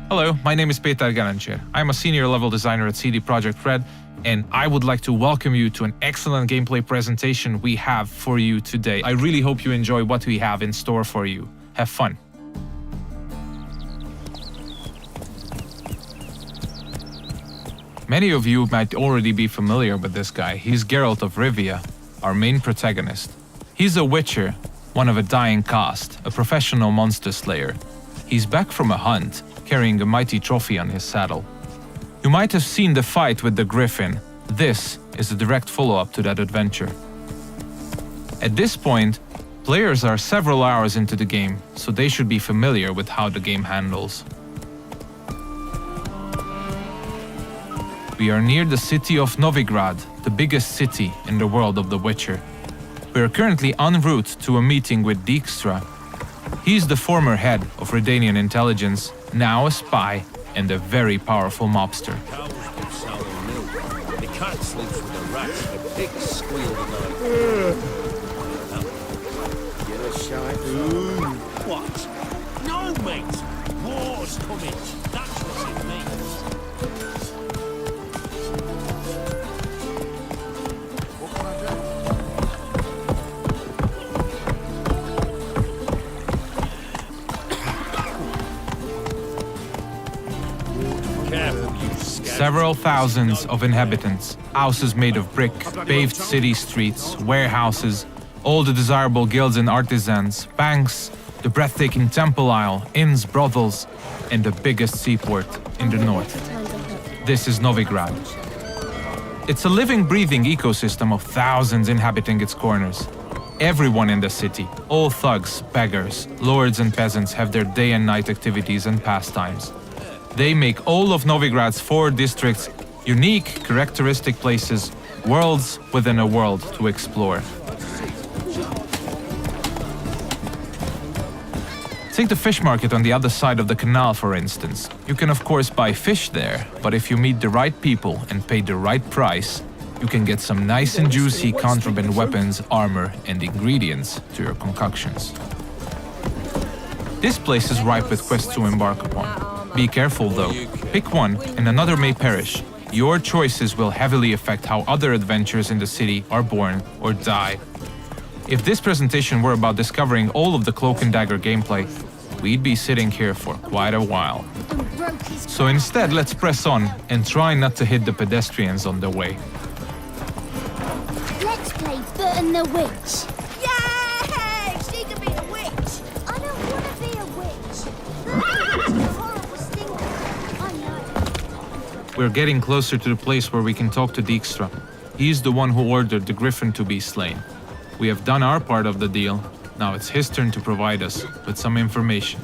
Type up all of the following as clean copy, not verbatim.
Hello, my name is Peter Garancher. I'm a senior level designer at CD Projekt Red, and I would like to welcome you to an excellent gameplay presentation we have for you today. I really hope you enjoy what we have in store for you. Have fun. Many of you might already be familiar with this guy. He's Geralt of Rivia, our main protagonist. He's a witcher, one of a dying caste, a professional monster slayer. He's back from a hunt, carrying a mighty trophy on his saddle. You might have seen the fight with the griffin. This is a direct follow-up to that adventure. At this point, players are several hours into the game, so they should be familiar with how the game handles. We are near the city of Novigrad, the biggest city in the world of The Witcher. We are currently en route to a meeting with Dijkstra. He's the former head of Redanian intelligence, now a spy and a very powerful mobster. Cows give sour milk. The cat sleeps with the rats. The pigs squeal the night. Get a shot. What? No, mate. War's coming. That's what it means. What can I do? Careful, you scat. Several thousands of inhabitants, houses made of brick, paved city streets, warehouses, all the desirable guilds and artisans, banks, the breathtaking temple isle, inns, brothels, and the biggest seaport in the north. This is Novigrad. It's a living, breathing ecosystem of thousands inhabiting its corners. Everyone in the city, all thugs, beggars, lords and peasants have their day and night activities and pastimes. They make all of Novigrad's 4 districts unique, characteristic places, worlds within a world to explore. Take the fish market on the other side of the canal, for instance. You can of course buy fish there, but if you meet the right people and pay the right price, you can get some nice and juicy contraband weapons, armor, and ingredients to your concoctions. This place is ripe with quests to embark upon. Be careful though, pick one and another may perish. Your choices will heavily affect how other adventures in the city are born or die. If this presentation were about discovering all of the Cloak and Dagger gameplay, we'd be sitting here for quite a while. So instead, let's press on and try not to hit the pedestrians on the way. Let's play Burton the Witch. Yay! She can be a witch! I don't want to be a witch. It's a horrible stinker. I know. We're getting closer to the place where we can talk to Dijkstra. He's the one who ordered the griffin to be slain. We have done our part of the deal. Now it's his turn to provide us with some information.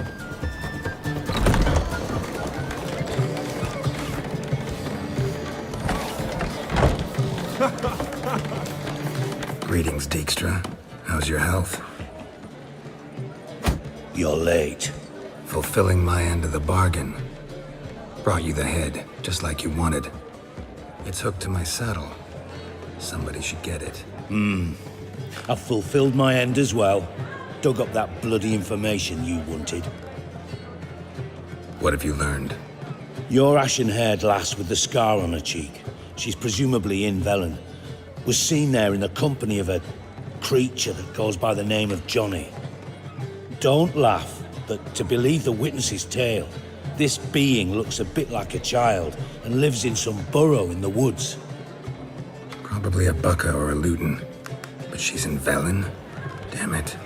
Greetings, Dijkstra. How's your health? You're late. Fulfilling my end of the bargain. Brought you the head, just like you wanted. It's hooked to my saddle. Somebody should get it. I've fulfilled my end as well. Dug up that bloody information you wanted. What have you learned? Your ashen-haired lass with the scar on her cheek, she's presumably in Velen, was seen there in the company of a creature that goes by the name of Johnny. Don't laugh, but to believe the witness's tale, this being looks a bit like a child and lives in some burrow in the woods. Probably a Bucca or a Luton. But she's in Velen? Damn it.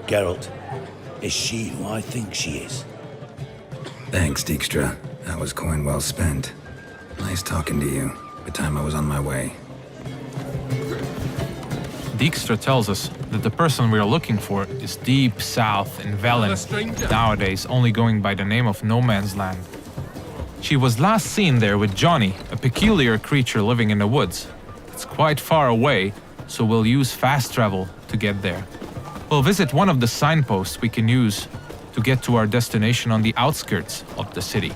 Geralt, is she who I think she is? Thanks, Dijkstra. That was coin well spent. Nice talking to you. The time I was on my way. Dijkstra tells us that the person we are looking for is deep south in Velen, nowadays only going by the name of No Man's Land. She was last seen there with Johnny, a peculiar creature living in the woods. It's quite far away, so we'll use fast travel to get there. We'll visit one of the signposts we can use to get to our destination on the outskirts of the city.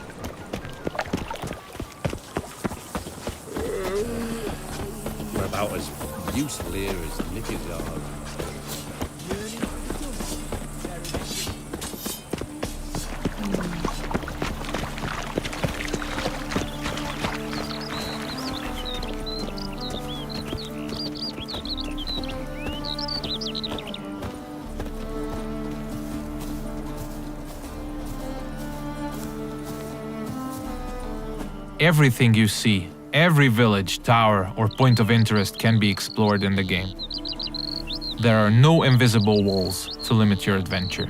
We're about as useful here as knickers are. Everything you see, every village, tower, or point of interest can be explored in the game. There are no invisible walls to limit your adventure.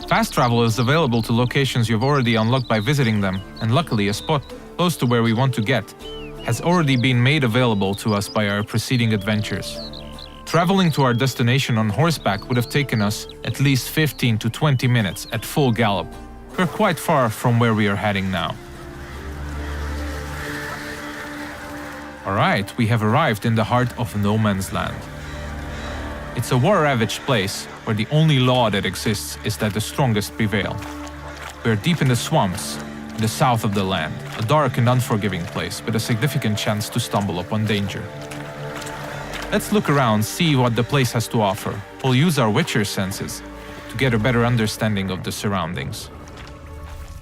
Fast travel is available to locations you've already unlocked by visiting them, and luckily a spot close to where we want to get has already been made available to us by our preceding adventures. Traveling to our destination on horseback would have taken us at least 15 to 20 minutes at full gallop. We're quite far from where we are heading now. Alright, we have arrived in the heart of no man's land. It's a war-ravaged place where the only law that exists is that the strongest prevail. We are deep in the swamps, in the south of the land, a dark and unforgiving place with a significant chance to stumble upon danger. Let's look around, see what the place has to offer. We'll use our Witcher senses to get a better understanding of the surroundings.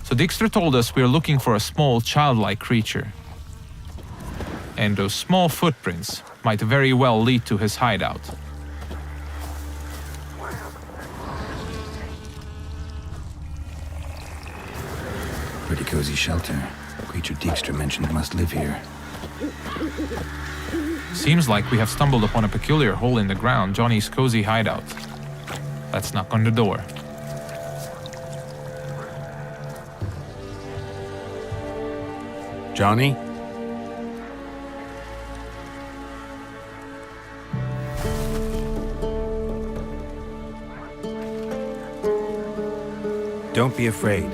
So Dijkstra told us we are looking for a small, childlike creature. And those small footprints might very well lead to his hideout. Pretty cozy shelter. Creature Dijkstra mentioned must live here. Seems like we have stumbled upon a peculiar hole in the ground, Johnny's cozy hideout. Let's knock on the door. Johnny? Don't be afraid.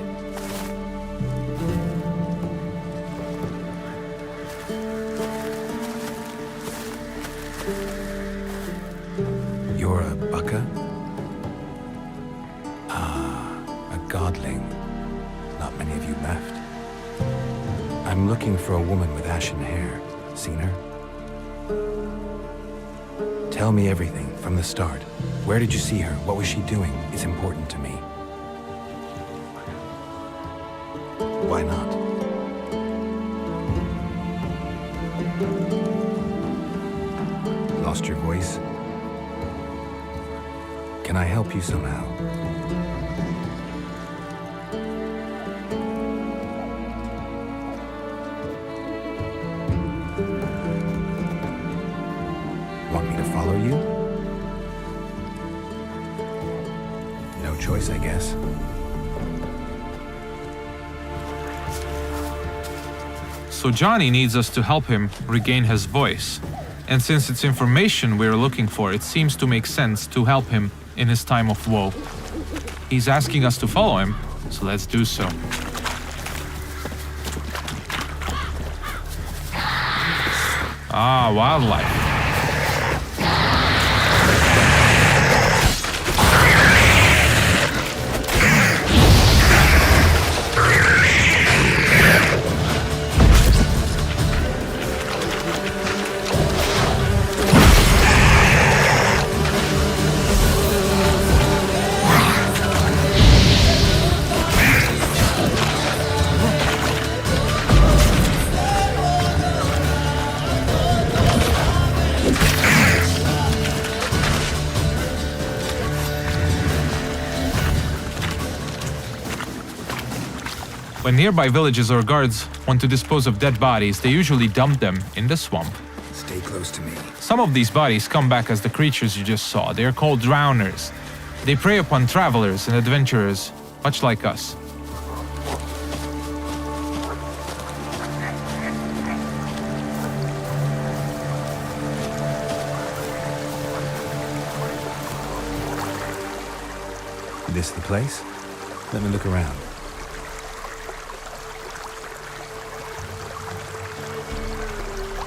You're a bucka? A godling. Not many of you left. I'm looking for a woman with ashen hair. Seen her? Tell me everything from the start. Where did you see her? What was she doing? It's important to me. Why not? Lost your voice? Can I help you somehow? Want me to follow you? No choice, I guess. So Johnny needs us to help him regain his voice. And since it's information we're looking for, it seems to make sense to help him in his time of woe. He's asking us to follow him, so let's do so. Ah, wildlife. When nearby villages or guards want to dispose of dead bodies, they usually dump them in the swamp. Stay close to me. Some of these bodies come back as the creatures you just saw. They are called drowners. They prey upon travelers and adventurers, much like us. This the place? Let me look around.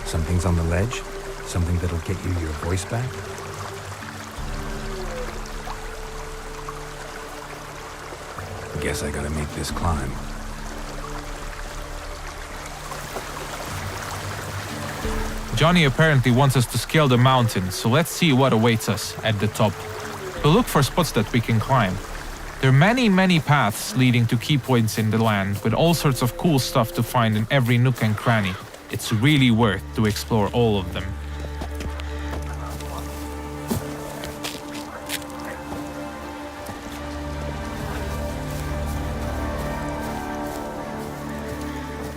Something's on the ledge? Something that'll get you your voice back? Guess I gotta make this climb. Johnny apparently wants us to scale the mountain, so let's see what awaits us at the top. We'll look for spots that we can climb. There are many, many paths leading to key points in the land, with all sorts of cool stuff to find in every nook and cranny. It's really worth to explore all of them.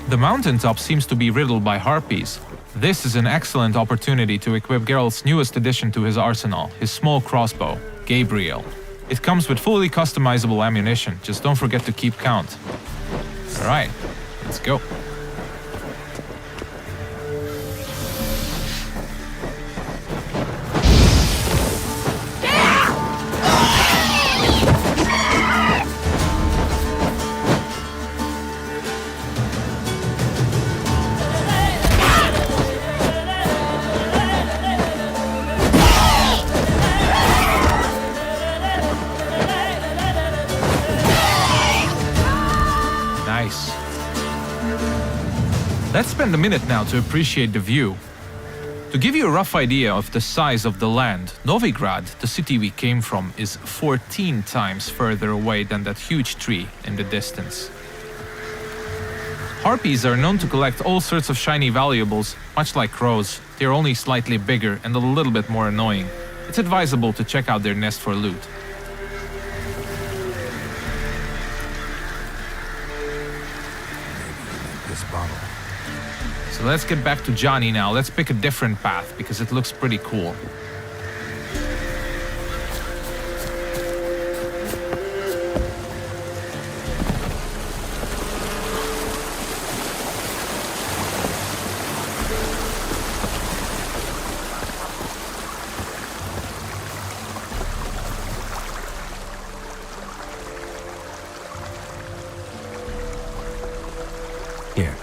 The mountaintop seems to be riddled by harpies. This is an excellent opportunity to equip Geralt's newest addition to his arsenal, his small crossbow, Gabriel. It comes with fully customizable ammunition, just don't forget to keep count. Alright, let's go. Nice. Let's spend a minute now to appreciate the view. To give you a rough idea of the size of the land, Novigrad, the city we came from, is 14 times further away than that huge tree in the distance. Harpies are known to collect all sorts of shiny valuables, much like crows. They're only slightly bigger and a little bit more annoying. It's advisable to check out their nest for loot. This bottle. So let's get back to Johnny now. Let's pick a different path because it looks pretty cool. Here.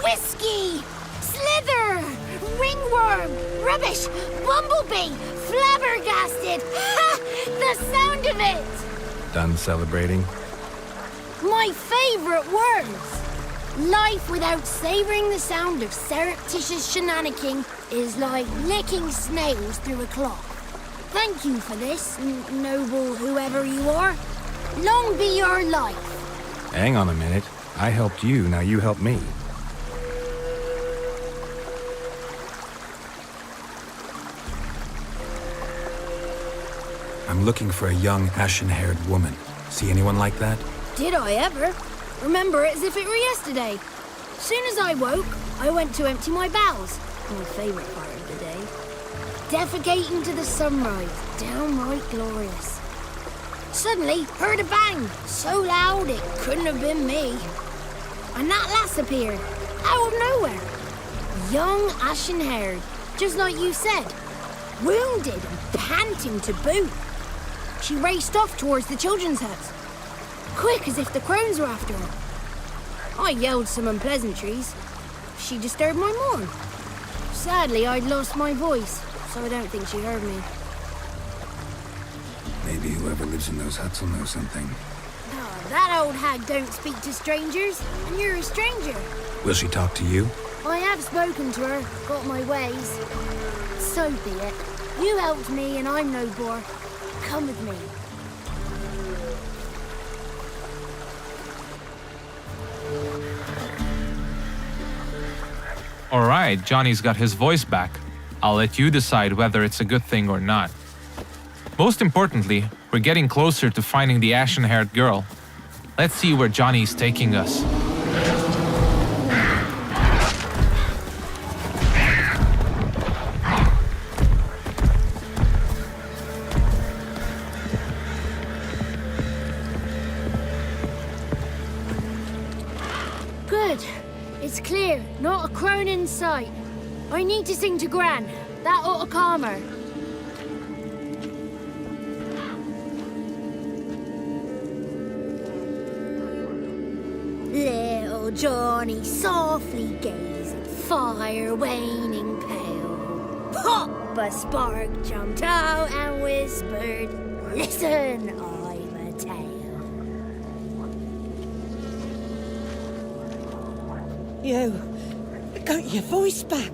Whiskey! Slither! Ringworm! Rubbish! Bumblebee! Flabbergasted! Ha! The sound of it! Done celebrating? My favorite words! Life without savoring the sound of surreptitious shenanigans is like licking snails through a cloth. Thank you for this, noble whoever you are. Long be your life. Hang on a minute. I helped you, now you help me. I'm looking for a young, ashen-haired woman. See anyone like that? Did I ever? Remember it as if it were yesterday. Soon as I woke, I went to empty my bowels. My favorite part of the day. Defecating to the sunrise. Downright glorious. Suddenly, heard a bang. So loud it couldn't have been me. And that lass appeared. Out of nowhere. Young, ashen-haired. Just like you said. Wounded and panting to boot. She raced off towards the children's hut. Quick as if the crones were after her. I yelled some unpleasantries. She disturbed my morn. Sadly, I'd lost my voice, so I don't think she heard me. Maybe whoever lives in those huts will know something. Oh, that old hag don't speak to strangers, and you're a stranger. Will she talk to you? I have spoken to her, got my ways. So be it. You helped me, and I'm no bore. Come with me. Alright, Johnny's got his voice back. I'll let you decide whether it's a good thing or not. Most importantly, we're getting closer to finding the ashen-haired girl. Let's see where Johnny's taking us. Good. It's clear. Not a crone in sight. I need to sing to Gran. That ought to calm her. Little Johnny softly gazed at fire waning pale. Pop! A spark jumped out and whispered, "Listen, I've a tale." You got your voice back.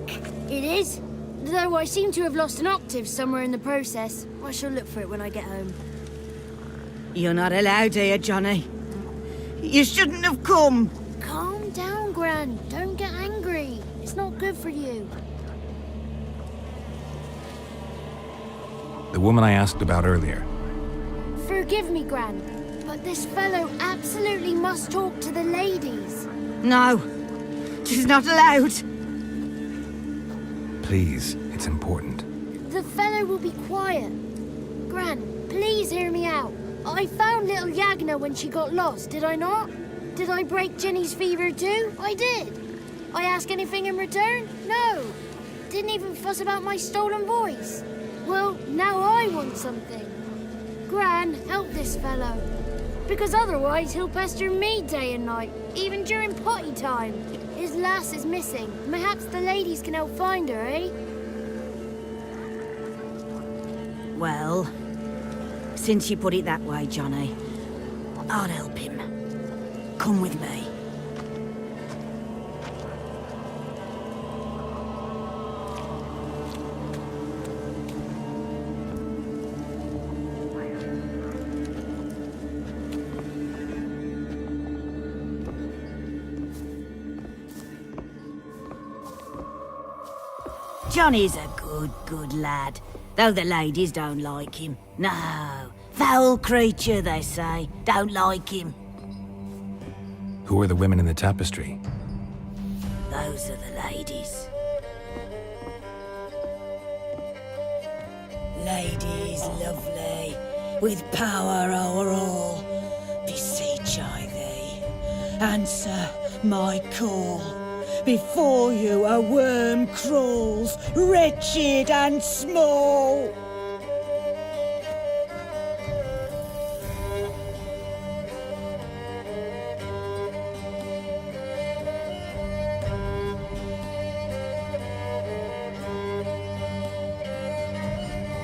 It is. Though I seem to have lost an octave somewhere in the process. I shall look for it when I get home. You're not allowed here, Johnny. You shouldn't have come. Calm down, Gran. Don't get angry. It's not good for you. The woman I asked about earlier. Forgive me, Gran, but this fellow absolutely must talk to the ladies. No, she's not allowed. Please, it's important. The fellow will be quiet. Gran, please hear me out. I found little Yagna when she got lost, did I not? Did I break Jenny's fever too? I did. I ask anything in return? No. Didn't even fuss about my stolen voice. Well, now I want something. Gran, help this fellow. Because otherwise he'll pester me day and night, even during potty time. His lass is missing. Perhaps the ladies can help find her, eh? Well, since you put it that way, Johnny, I'll help him. Come with me. Johnny's a good lad, though the ladies don't like him. No, foul creature, they say. Don't like him. Who are the women in the tapestry? Those are the ladies. Ladies lovely, with power o'er all, beseech I thee, answer my call. Before you a worm crawls, wretched and small.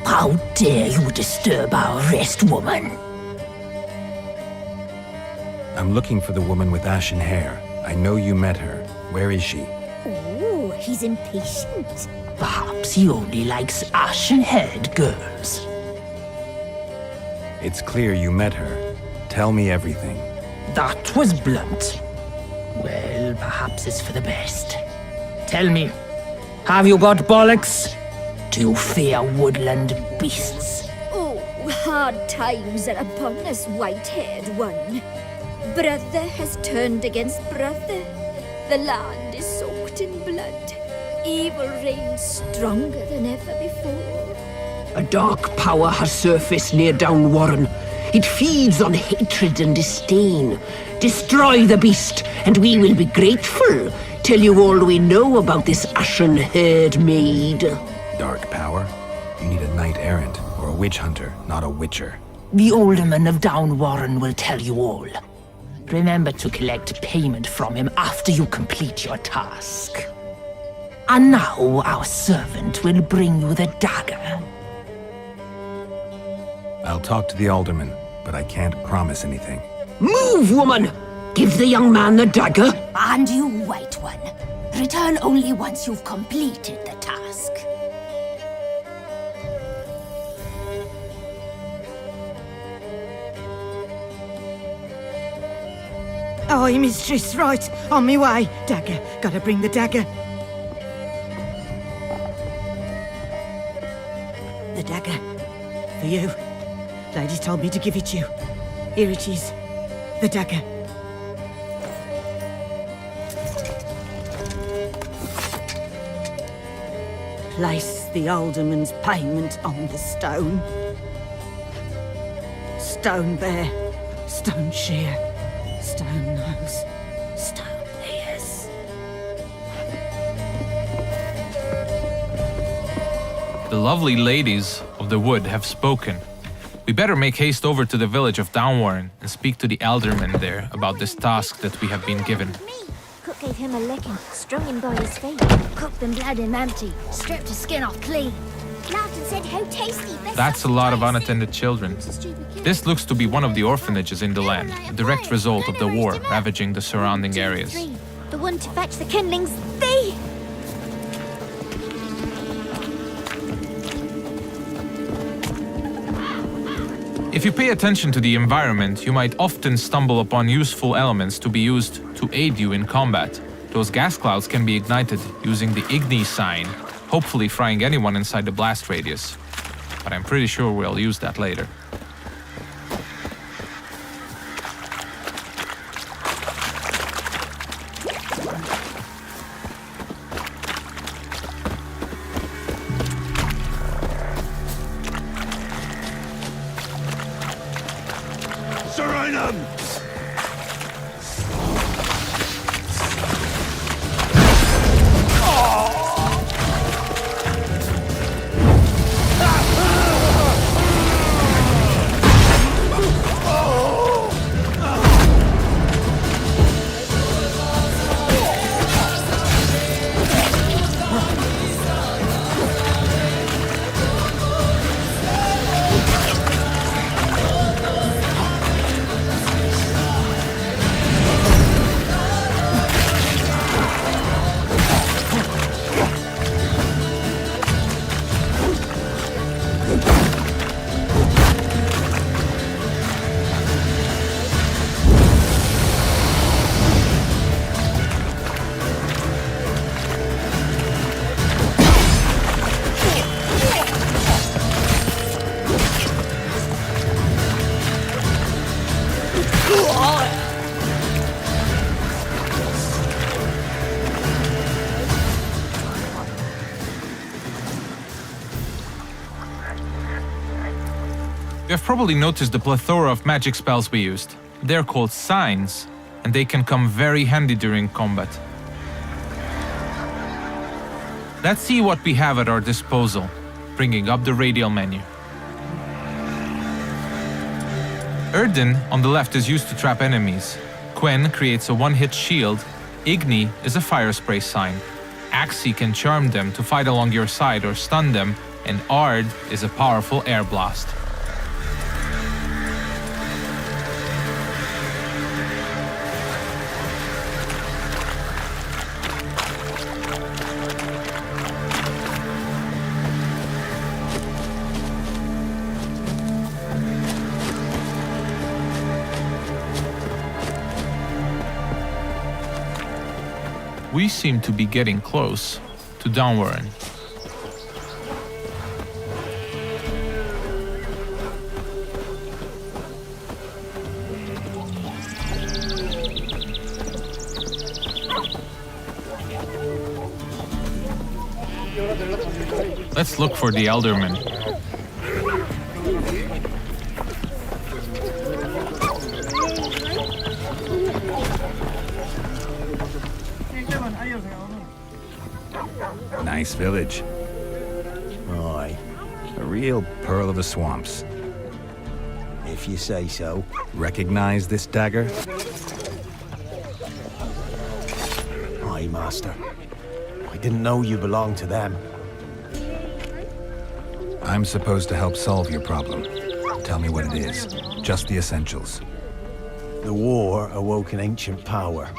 How dare you disturb our rest, woman? I'm looking for the woman with ashen hair. I know you met her. Where is she? Oh, he's impatient. Perhaps he only likes ashen-haired girls. It's clear you met her. Tell me everything. That was blunt. Well, perhaps it's for the best. Tell me, have you got bollocks? Do you fear woodland beasts? Oh, hard times are upon us, white-haired one. Brother has turned against brother. The land is soaked in blood. Evil reigns stronger than ever before. A dark power has surfaced near Down Warren. It feeds on hatred and disdain. Destroy the beast, and we will be grateful. Tell you all we know about this ashen-haired maid. Dark power? You need a knight-errant or a witch hunter, not a witcher. The alderman of Down Warren will tell you all. Remember to collect payment from him after you complete your task. And now our servant will bring you the dagger. I'll talk to the alderman, but I can't promise anything. Move, woman! Give the young man the dagger. And you, white one, return only once you've completed the task. Aye, mistress, right. On me way. Dagger. Gotta bring the dagger. The dagger. For you. Ladies told me to give it you. Here it is. The dagger. Place the alderman's payment on the stone. Stone bear. Stone shear. Stone nose, stone ears. The lovely ladies of the wood have spoken. We better make haste over to the village of Downwarren and speak to the alderman there about this task that we have been given. Cook gave him a licking, strung him by his feet, cooked and bled him empty, stripped his skin off clean. Laughed and said how tasty. That's a lot of unattended children. This looks to be one of the orphanages in the land, a direct result of the war ravaging the surrounding areas. The one to fetch the kindlings. They... If you pay attention to the environment, you might often stumble upon useful elements to be used to aid you in combat. Those gas clouds can be ignited using the Igni sign, hopefully frying anyone inside the blast radius. But I'm pretty sure we'll use that later. You have probably noticed the plethora of magic spells we used. They're called signs, and they can come very handy during combat. Let's see what we have at our disposal, bringing up the radial menu. Erdin on the left is used to trap enemies. Quen creates a one-hit shield. Igni is a fire spray sign. Axi can charm them to fight along your side or stun them, and Ard is a powerful air blast. We seem to be getting close to Downwarren. Let's look for the Elderman. Nice village. Aye, A real pearl of the swamps. if you say so. Recognize this dagger? Aye, Master. I didn't know you belonged to them. I'm supposed to help solve your problem. Tell me what it is. Just the essentials. The war awoke an ancient power.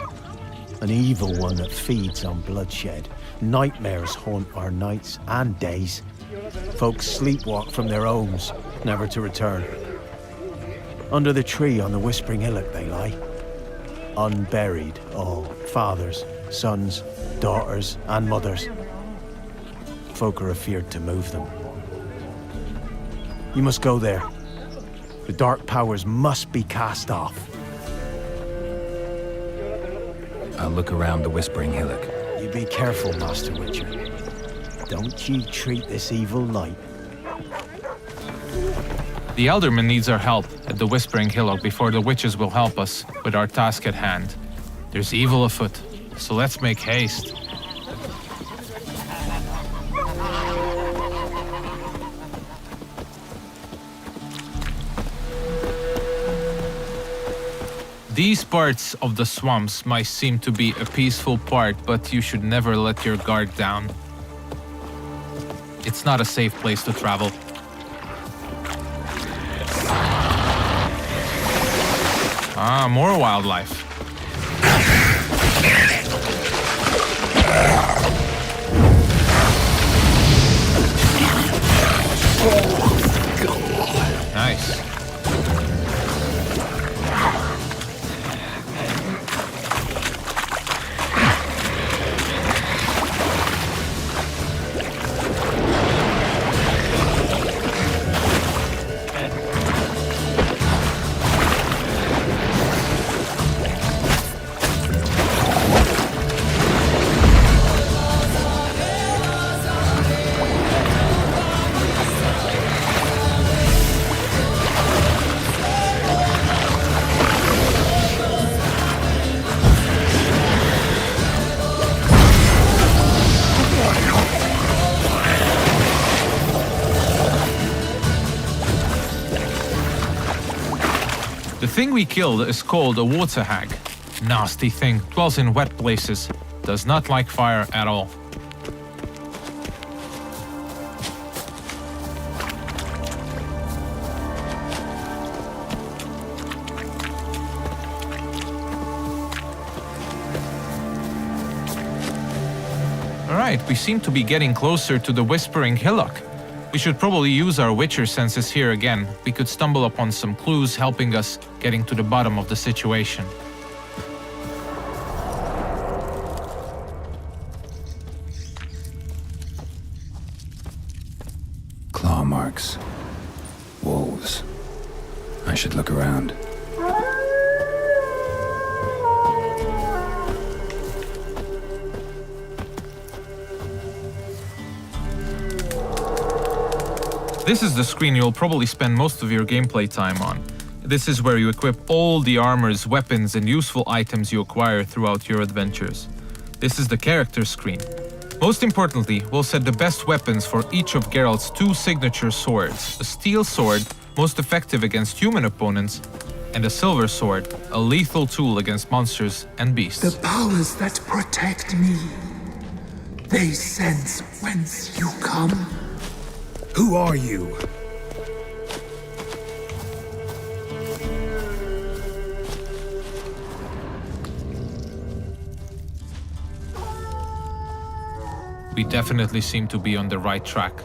An evil one that feeds on bloodshed. Nightmares haunt our nights and days. Folks sleepwalk from their homes, never to return. Under the tree on the Whispering Hillock they lie. Unburied, all. Fathers, sons, daughters, and mothers. Folk are afeard to move them. You must go there. The dark powers must be cast off. I'll look around the Whispering Hillock. You be careful, Master Witcher. Don't you treat this evil light. The Elderman needs our help at the Whispering Hillock before the witches will help us with our task at hand. There's evil afoot, so let's make haste. These parts of the swamps might seem to be a peaceful part, but you should never let your guard down. It's not a safe place to travel. Ah, more wildlife. Nice. The thing we killed is called a water hag. Nasty thing, dwells in wet places, does not like fire at all. Alright, we seem to be getting closer to the Whispering Hillock. We should probably use our Witcher senses here again. We could stumble upon some clues helping us getting to the bottom of the situation. Claw marks. Wolves. I should look around. This is the screen you'll probably spend most of your gameplay time on. This is where you equip all the armors, weapons, and useful items you acquire throughout your adventures. This is the character screen. Most importantly, we'll set the best weapons for each of Geralt's 2 signature swords. A steel sword, most effective against human opponents, and a silver sword, a lethal tool against monsters and beasts. The powers that protect me, they sense whence you come. Who are you? We definitely seem to be on the right track.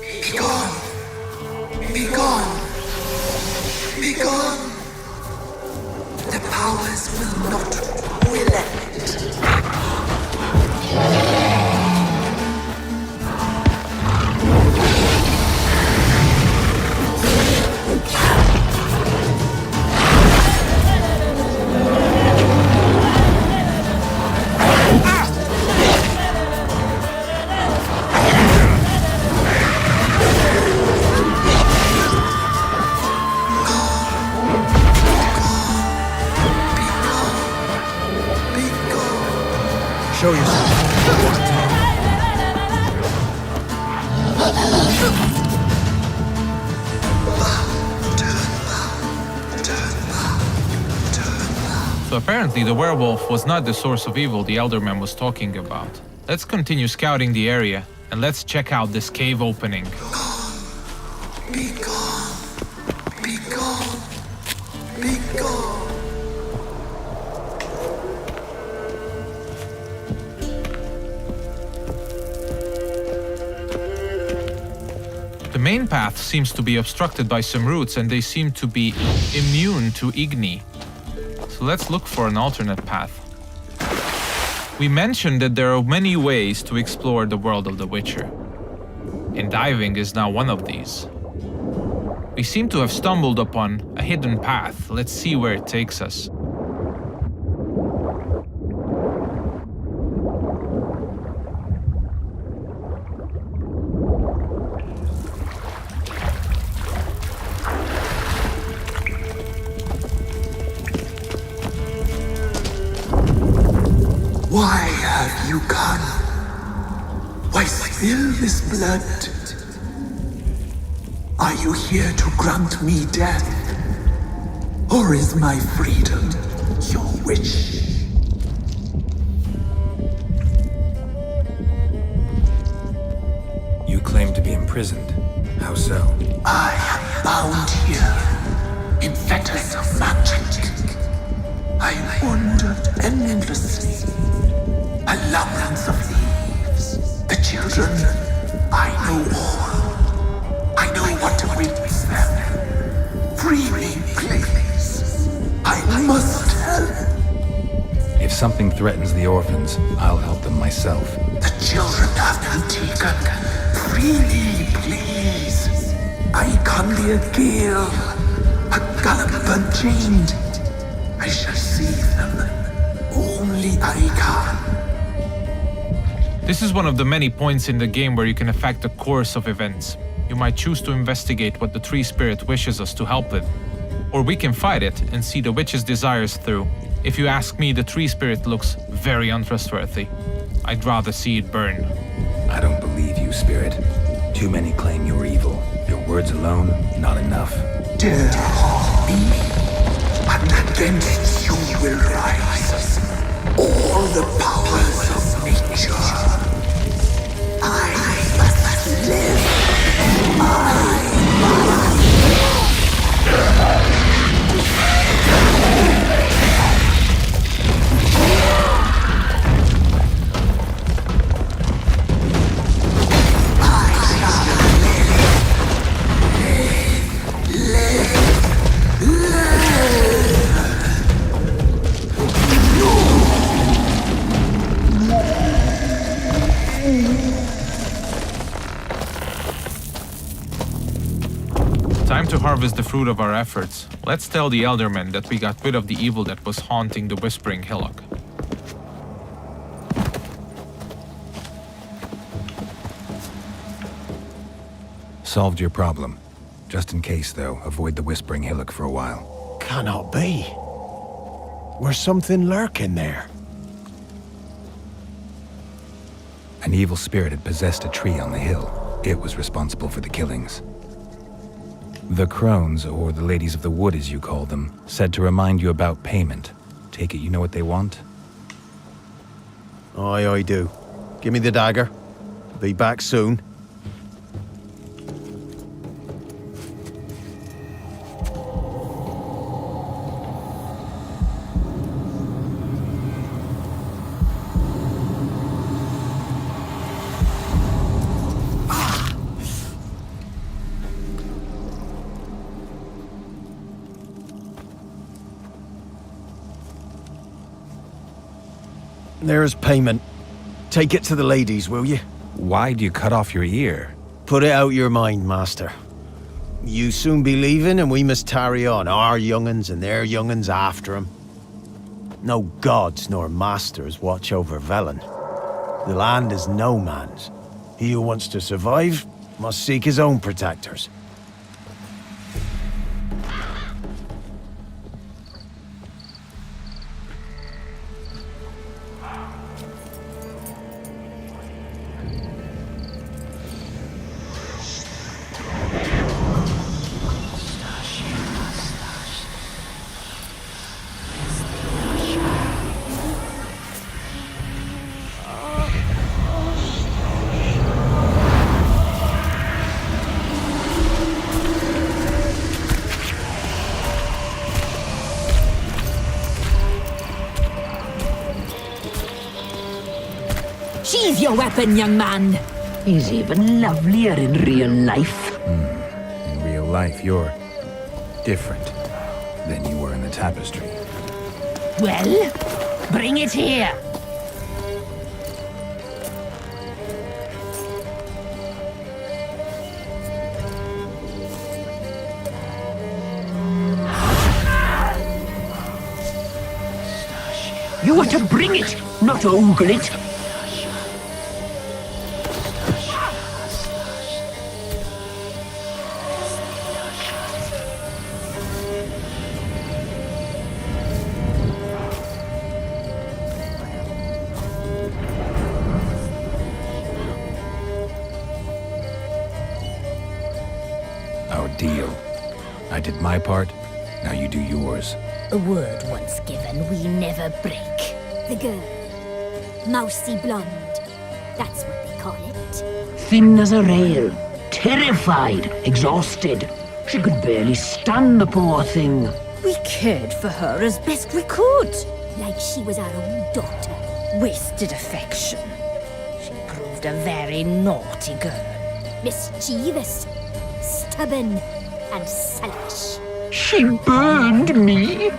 Be gone! Be gone! Be gone! The powers will not relent. Show yourself. So apparently the werewolf was not the source of evil the Elderman was talking about. Let's continue scouting the area, and let's check out this cave opening. Be gone! Be gone! Be gone! The main path seems to be obstructed by some roots, and they seem to be immune to Igni. So let's look for an alternate path. We mentioned that there are many ways to explore the world of The Witcher, and diving is now one of these. We seem to have stumbled upon a hidden path. Let's see where it takes us. Why have you come? Why spill this blood? Are you here to grant me death? Or is my freedom your wish? You claim to be imprisoned. How so? I am bound here in fetters of magic. I wandered endlessly. A labyrinth of thieves. The children, I know all. I know what awaits them. Free me, please. I must help. If something threatens the orphans, I'll help them myself. The children have been taken. Free me, please. I can be a gale, a gallop unchained. I shall save them. Only I can. This is one of the many points in the game where you can affect the course of events. You might choose to investigate what the tree spirit wishes us to help with. Or we can fight it and see the witch's desires through. If you ask me, the tree spirit looks very untrustworthy. I'd rather see it burn. I don't believe you, Spirit. Too many claim you're evil. Your words alone, not enough. Dare harm me, and against you will rise all the powers of nature. I must live. Time to harvest the fruit of our efforts. Let's tell the Eldermen that we got rid of the evil that was haunting the Whispering Hillock. Solved your problem. Just in case, though, avoid the Whispering Hillock for a while. Cannot be. There's something lurking there. An evil spirit had possessed a tree on the hill. It was responsible for the killings. The crones, or the ladies of the wood as you call them, said to remind you about payment. Take it you know what they want? Aye, I do. Give me the dagger. Be back soon. There's payment. Take it to the ladies, will you? Why'd you cut off your ear? Put it out your mind, master. You soon be leaving and we must tarry on, our young'uns and their young'uns after 'em. No gods nor masters watch over Velen. The land is no man's. He who wants to survive must seek his own protectors. Sheathe your weapon, young man. He's even lovelier in real life. In real life, you're different than you were in the tapestry. Well, bring it here. You are to bring it, not ogle it. Our deal. I did my part, now you do yours. A word once given, we never break. The girl. Mousy blonde. That's what they call it. Thin as a rail, terrified, exhausted. She could barely stand, the poor thing. We cared for her as best we could. Like she was our own daughter. Wasted affection. She proved a very naughty girl. Mischievous, stubborn, and selfish. She burned me.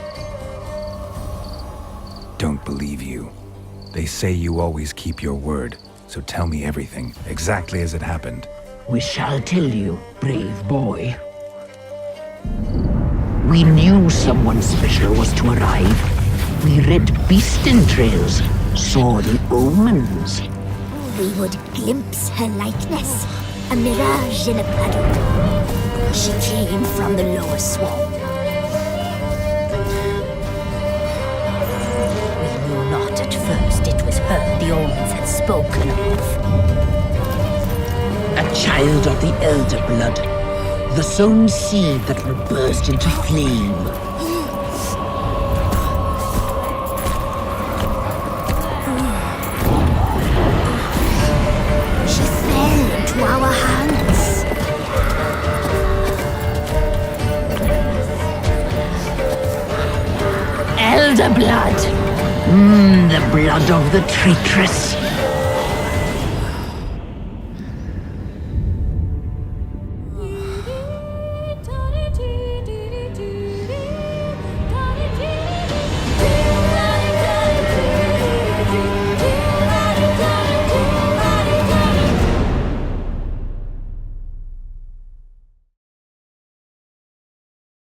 Don't believe you. They say you always keep your word, so tell me everything, exactly as it happened. We shall tell you, brave boy. We knew someone special was to arrive. We read beast entrails, saw the omens. We would glimpse her likeness, a mirage in a puddle. She came from the lower swamp. We knew not at first it was her the omens had spoken of. A child of the elder blood, the sown seed that will burst into flame. She fell into our hands. Elder blood! The blood of the traitress.